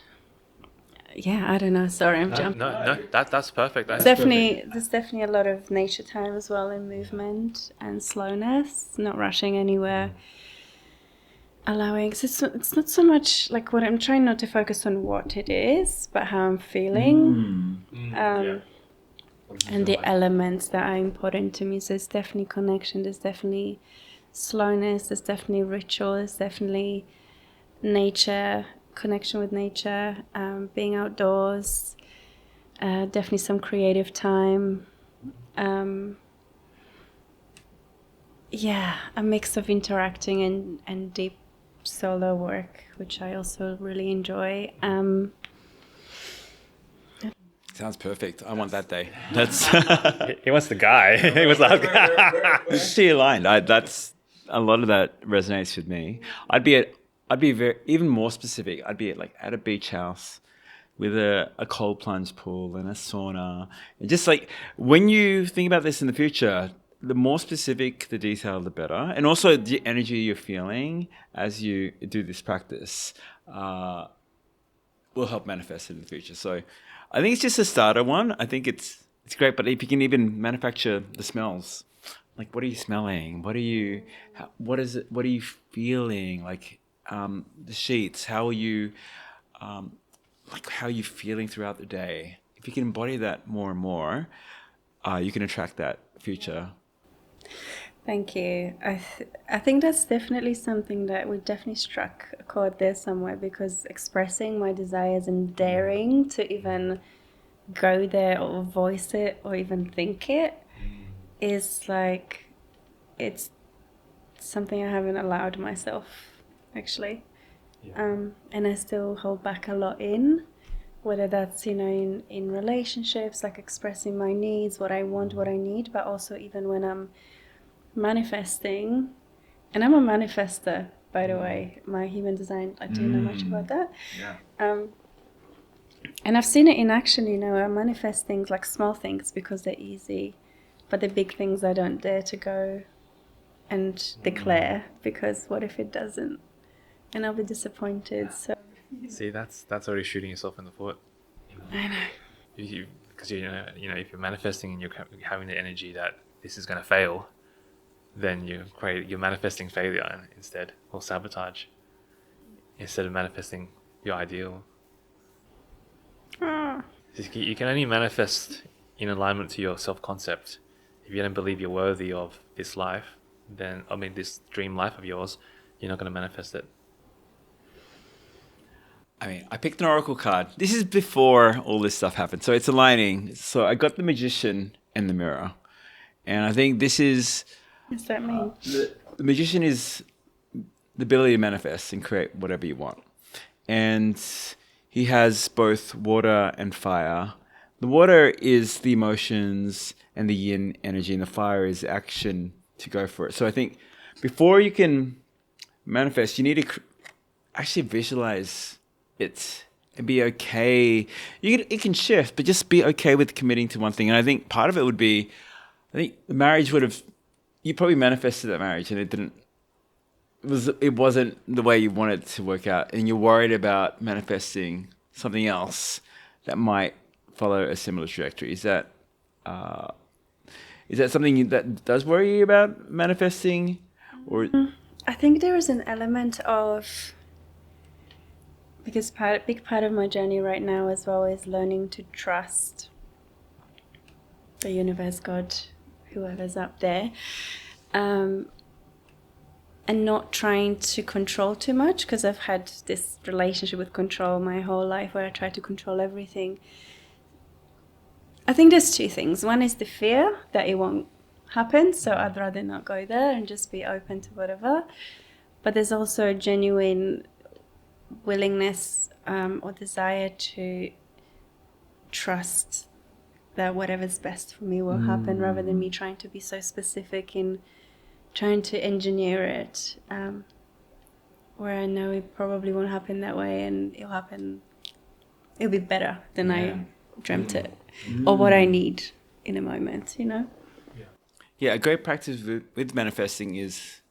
Speaker 3: Yeah, I don't know. Sorry, I'm jumping.
Speaker 1: No, that's perfect. That's
Speaker 3: There's definitely a lot of nature time as well, and movement and slowness, not rushing anywhere. Allowing, so it's not so much like what I'm trying not to focus on what it is, but how I'm feeling, and the elements that are important to me. So there's definitely connection, there's definitely slowness, there's definitely ritual, there's definitely nature, connection with nature, being outdoors, definitely some creative time. Yeah, a mix of interacting and deep solo work, which I also really enjoy.
Speaker 2: Sounds perfect. I want that day. That's
Speaker 1: he wants the guy. He was like,
Speaker 2: actually aligned. That's a lot of that resonates with me. I'd be very even more specific. I'd be at a beach house with a cold plunge pool and a sauna. And just like when you think about this in the future, the more specific the detail, the better. And also the energy you're feeling as you do this practice will help manifest it in the future. So I think it's just a starter one. I think it's great, but if you can even manufacture the smells, like what are you smelling? What are you feeling? Like the sheets, how are you how are you feeling throughout the day? If you can embody that more and more, you can attract that future.
Speaker 3: Thank you. I think that's definitely something that we definitely struck a chord there somewhere, because expressing my desires and daring to even go there or voice it or even think it is like, it's something I haven't allowed myself, actually. And I still hold back a lot whether that's, you know, in relationships, like expressing my needs, what I want, what I need, but also even when I'm manifesting. And I'm a manifester, by the way. My human design, I do know much about that. And I've seen it in action, you know. I manifest things like small things because they're easy, but the big things I don't dare to go and declare, because what if it doesn't? And I'll be disappointed. So
Speaker 1: see, that's already shooting yourself in the foot.
Speaker 3: I know.
Speaker 1: Because you know, if you're manifesting and you're having the energy that this is going to fail, then you're manifesting failure instead, or sabotage, instead of manifesting your ideal. You can only manifest in alignment to your self-concept. If you don't believe you're worthy of this life, then, I mean, this dream life of yours, you're not going to manifest it.
Speaker 2: I mean, I picked an oracle card. This is before all this stuff happened. So it's aligning. So I got the magician and the mirror. And I think this is...
Speaker 3: What does that mean?
Speaker 2: The magician is the ability to manifest and create whatever you want. And he has both water and fire. The water is the emotions and the yin energy, and the fire is action to go for it. So I think before you can manifest, you need to actually visualize it and be okay. It can shift, but just be okay with committing to one thing. And I think part of it would be, I think the marriage would have, you probably manifested that marriage and it wasn't the way you wanted it to work out, and you're worried about manifesting something else that might follow a similar trajectory. Is that something that does worry you about manifesting? Or
Speaker 3: I think there is an element of, because a big part of my journey right now as well is learning to trust the universe, God, whoever's up there, and not trying to control too much, because I've had this relationship with control my whole life where I try to control everything. I think there's two things. One is the fear that it won't happen, so I'd rather not go there and just be open to whatever. But there's also a genuine willingness or desire to trust that whatever's best for me will happen, rather than me trying to be so specific in trying to engineer it, where I know it probably won't happen that way, and it'll be better than I dreamt it, or what I need in a moment, you know?
Speaker 2: Yeah, a great practice with manifesting is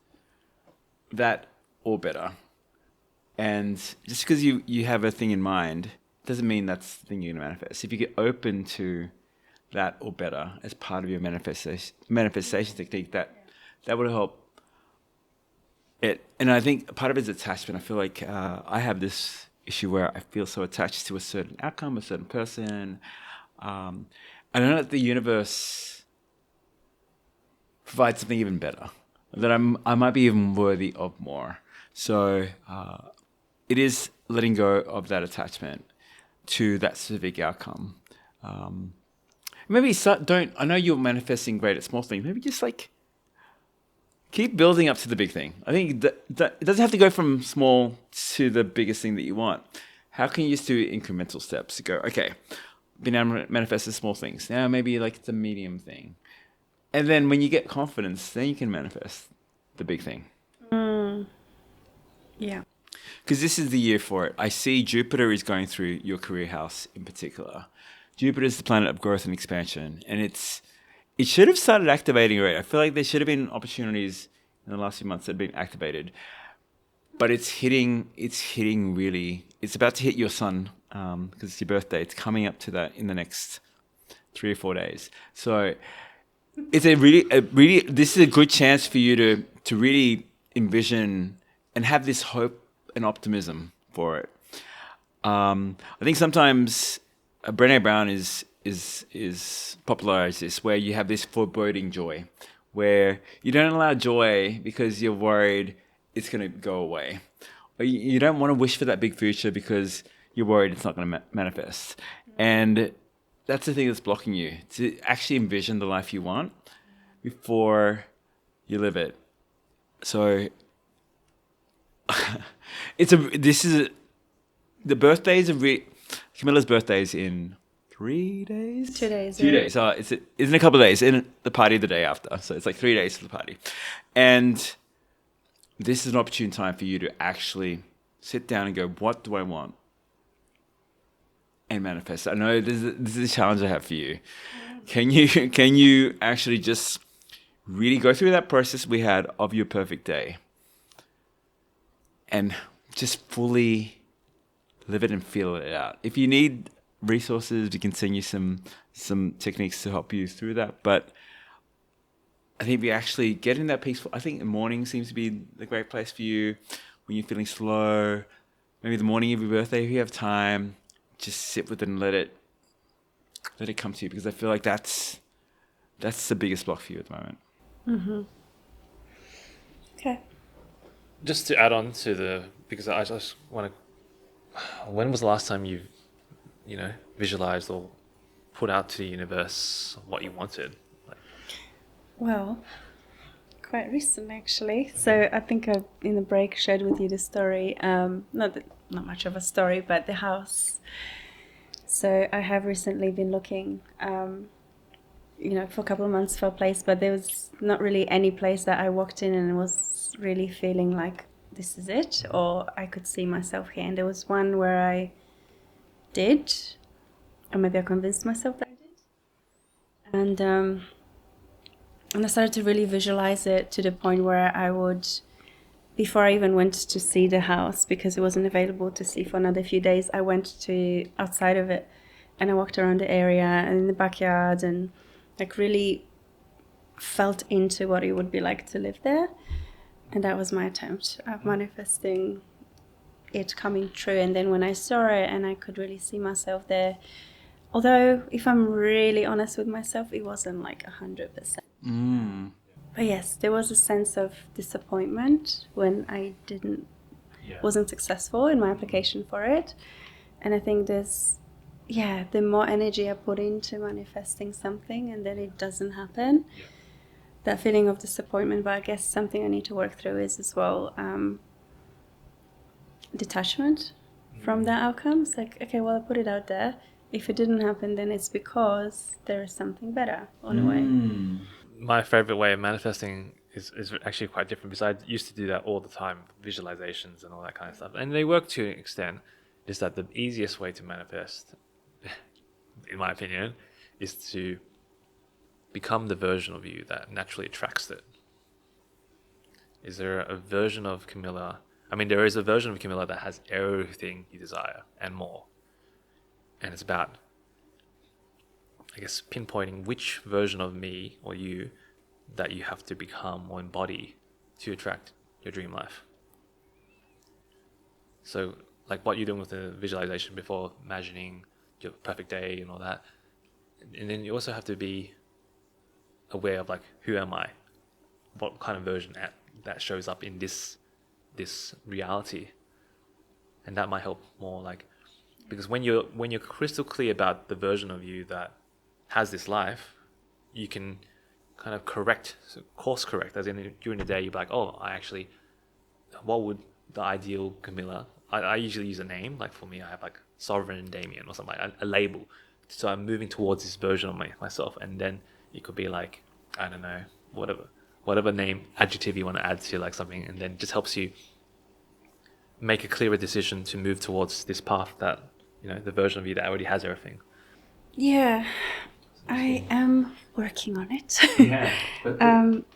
Speaker 2: that or better. And just because you have a thing in mind doesn't mean that's the thing you're going to manifest. If you get open to that or better as part of your manifestation technique, that would help it. And I think part of it is attachment. I feel like I have this issue where I feel so attached to a certain outcome, a certain person. I know that the universe provides something even better, that I might be even worthy of more. So it is letting go of that attachment to that specific outcome. Maybe I know you're manifesting great at small things. Maybe just like keep building up to the big thing. I think that it doesn't have to go from small to the biggest thing that you want. How can you just do incremental steps to go, okay, been able to manifest the small things. Now maybe like it's a medium thing. And then when you get confidence, then you can manifest the big thing.
Speaker 3: Yeah.
Speaker 2: Because this is the year for it. I see Jupiter is going through your career house in particular. Jupiter is the planet of growth and expansion. And it should have started activating already. I feel like there should have been opportunities in the last few months that have been activated. But it's about to hit your sun, because it's your birthday. It's coming up to that in the next 3 or 4 days. So it's this is a good chance for you to really envision and have this hope and optimism for it. I think sometimes Brené Brown is popularized this, where you have this foreboding joy, where you don't allow joy because you're worried it's going to go away. Or you don't want to wish for that big future because you're worried it's not going to manifest. And that's the thing that's blocking you, to actually envision the life you want before you live it. So Camilla's birthday is in 3 days?
Speaker 3: 2 days.
Speaker 2: 2 days. It's in a couple of days. In the party the day after. So it's like 3 days to the party. And this is an opportune time for you to actually sit down and go, what do I want? And manifest. I know this is a challenge I have for you. Can you actually just really go through that process we had of your perfect day and just fully live it and feel it out? If you need resources, we can send you some techniques to help you through that. But I think we actually get in that peaceful. I think the morning seems to be the great place for you when you're feeling slow. Maybe the morning of your birthday, if you have time, just sit with it and let it let it come to you, because I feel like that's the biggest block for you at the moment.
Speaker 3: Mm-hmm. Okay.
Speaker 1: Just to add on to because I just want to, when was the last time you've, visualized or put out to the universe what you wanted?
Speaker 3: Well, quite recent actually. So I think I, in the break, shared with you the story. Not much of a story, but the house. So I have recently been looking, for a couple of months for a place, but there was not really any place that I walked in and was really feeling like this is it, or I could see myself here. And there was one where I did, or maybe I convinced myself that I did. And I started to really visualize it to the point where I would, before I even went to see the house, because it wasn't available to see for another few days, I went to outside of it and I walked around the area and in the backyard and like really felt into what it would be like to live there. And that was my attempt at manifesting it coming true. And then when I saw it and I could really see myself there, although if I'm really honest with myself, it wasn't like 100%. But yes, there was a sense of disappointment when I wasn't successful in my application for it. And I think the more energy I put into manifesting something and then it doesn't happen, that feeling of disappointment. But I guess something I need to work through is as well detachment from the outcomes. Like, okay, well, I put it out there. If it didn't happen, then it's because there is something better on the way.
Speaker 1: My favorite way of manifesting is actually quite different, because I used to do that all the time, visualizations and all that kind of stuff. And they work to an extent. Is that the easiest way to manifest, in my opinion, is to become the version of you that naturally attracts it. Is there a version of Kamila? I mean, there is a version of Kamila that has everything you desire and more. And it's about, I guess, pinpointing which version of me or you that you have to become or embody to attract your dream life. So, like what you're doing with the visualization before, imagining your perfect day and all that. And then you also have to be aware of, like, who am I? What kind of version that shows up in this reality? And that might help more, like, because when you're crystal clear about the version of you that has this life, you can kind of course correct, as in during the day you're like, oh, what would the ideal Kamila, I usually use a name, like for me I have like Sovereign Damien or something, like a label, so I'm moving towards this version of myself. And then it could be like, I don't know, whatever name, adjective you want to add to like something, and then it just helps you make a clearer decision to move towards this path that, the version of you that already has everything.
Speaker 3: Yeah, I am working on it.
Speaker 1: Yeah.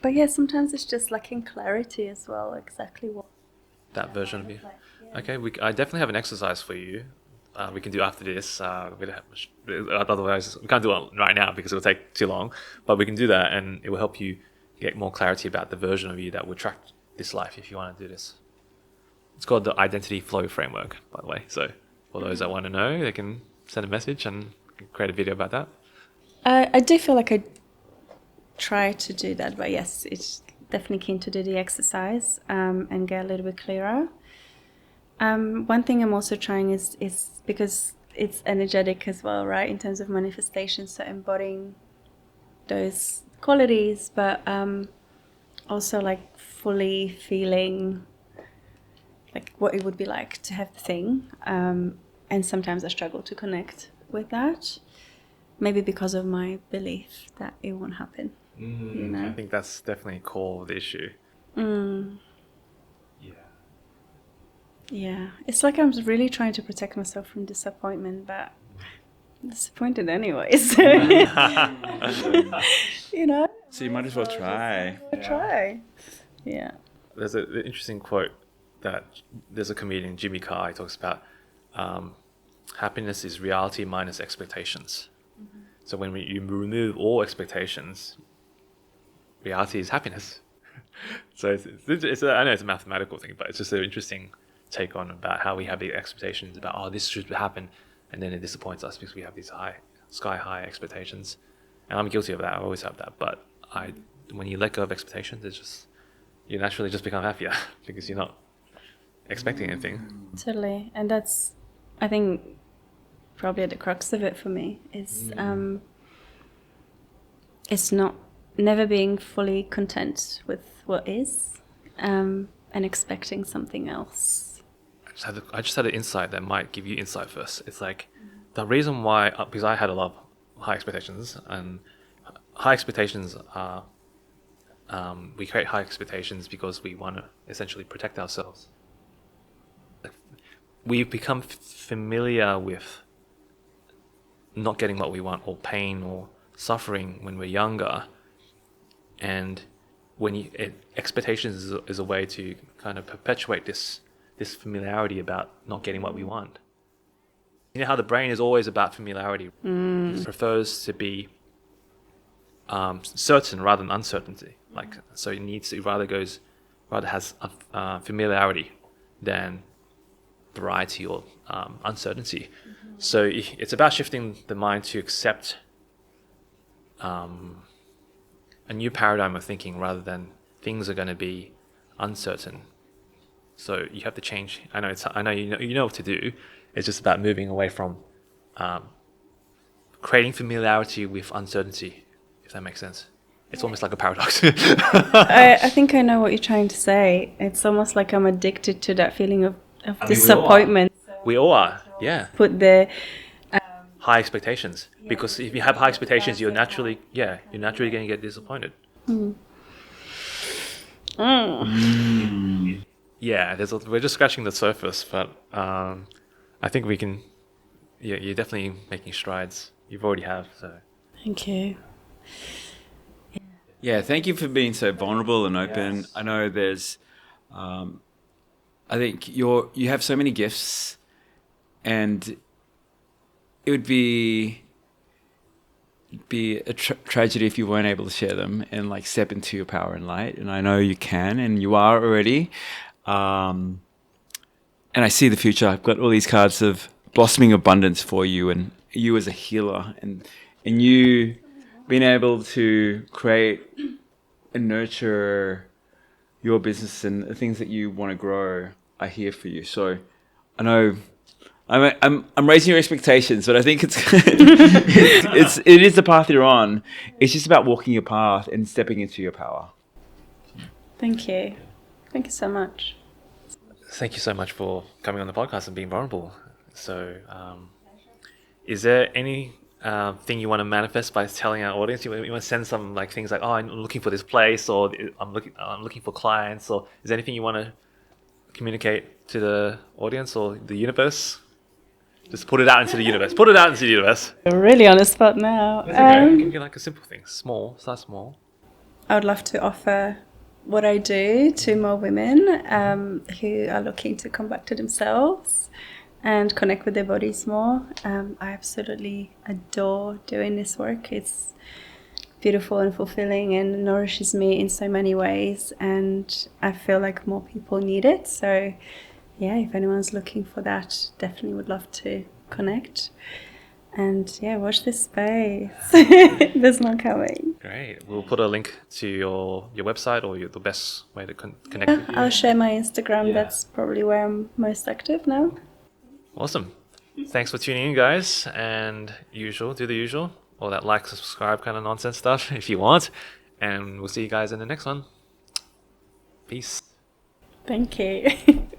Speaker 3: But yeah, sometimes it's just lacking clarity as well, exactly what
Speaker 1: that version of you.
Speaker 3: like, yeah.
Speaker 1: Okay, I definitely have an exercise for you. We can do after this. Otherwise, we can't do it right now because it will take too long. But we can do that, and it will help you get more clarity about the version of you that would attract this life if you want to do this. It's called the Identity Flow Framework, by the way. So for those that want to know, they can send a message and create a video about that.
Speaker 3: I do feel like I try to do that, but yes, it's definitely keen to do the exercise and get a little bit clearer. One thing I'm also trying is because it's energetic as well, right, in terms of manifestation, so embodying those qualities, but also like fully feeling like what it would be like to have the thing. And sometimes I struggle to connect with that, maybe because of my belief that it won't happen.
Speaker 1: I think that's definitely a core of the issue.
Speaker 3: Yeah, it's like I'm really trying to protect myself from disappointment, but I'm disappointed anyways. So
Speaker 2: you might as well try.
Speaker 3: Yeah.
Speaker 1: There's an interesting quote that there's a comedian, Jimmy Carr, he talks about happiness is reality minus expectations. So when you remove all expectations, reality is happiness. So it's I know it's a mathematical thing, but it's just an interesting take on about how we have the expectations about, oh, this should happen, and then it disappoints us because we have these high sky high expectations, and I'm guilty of that. I always have that. But when you let go of expectations, it's just you naturally just become happier because you're not expecting anything.
Speaker 3: Totally. And that's, I think, probably at the crux of it for me is it's never being fully content with what is, and expecting something else.
Speaker 1: I just had an insight that might give you insight first. It's like the reason why, because I had a lot of high expectations, and high expectations are, we create high expectations because we want to essentially protect ourselves. We've become familiar with not getting what we want, or pain or suffering when we're younger, and expectations is a way to kind of perpetuate this familiarity about not getting what we want. You know how the brain is always about familiarity. It prefers to be certain rather than uncertainty. Like, so it needs to rather has familiarity than variety or uncertainty. So it's about shifting the mind to accept a new paradigm of thinking rather than things are going to be uncertain. So you have to change. I know you know what to do. It's just about moving away from creating familiarity with uncertainty, if that makes sense. It's almost like a paradox.
Speaker 3: I think I know what you're trying to say. It's almost like I'm addicted to that feeling of disappointment.
Speaker 1: We all are, yeah.
Speaker 3: Put the
Speaker 1: High expectations, because if you have high expectations, you're naturally going to get disappointed. Yeah, we're just scratching the surface, but I think we can. Yeah, you're definitely making strides. You've already have. So.
Speaker 3: Thank you.
Speaker 2: Yeah, thank you for being so vulnerable and open. Yes. I know there's, I think you have so many gifts, and it would be a tragedy if you weren't able to share them and like step into your power and light. And I know you can, and you are already. And I see the future. I've got all these cards of blossoming abundance for you, and you as a healer, and you being able to create and nurture your business and the things that you want to grow are here for you. So I know I'm raising your expectations, but I think it is the path you're on. It's just about walking your path and stepping into your power.
Speaker 3: Thank you. Thank you so much.
Speaker 1: Thank you so much for coming on the podcast and being vulnerable. So, is there any thing you want to manifest by telling our audience? You want to send some like things like, oh, I'm looking for this place, or I'm looking for clients, or is there anything you want to communicate to the audience or the universe? Just put it out into the universe. Put it out into the universe.
Speaker 3: You're really on the spot now.
Speaker 1: That's okay. Give me like a simple thing. Small. Start small.
Speaker 3: I would love to offer what I do to more women who are looking to come back to themselves and connect with their bodies more. I absolutely adore doing this work. It's beautiful and fulfilling and nourishes me in so many ways, and I feel like more people need it. So yeah, if anyone's looking for that, definitely would love to connect. And yeah, watch this space. There's more coming.
Speaker 1: Great. We'll put a link to your website or the best way to connect with you.
Speaker 3: I'll share my Instagram. Yeah. That's probably where I'm most active now.
Speaker 1: Awesome. Thanks for tuning in, guys. And do the usual. All that like, subscribe kind of nonsense stuff if you want. And we'll see you guys in the next one. Peace.
Speaker 3: Thank you.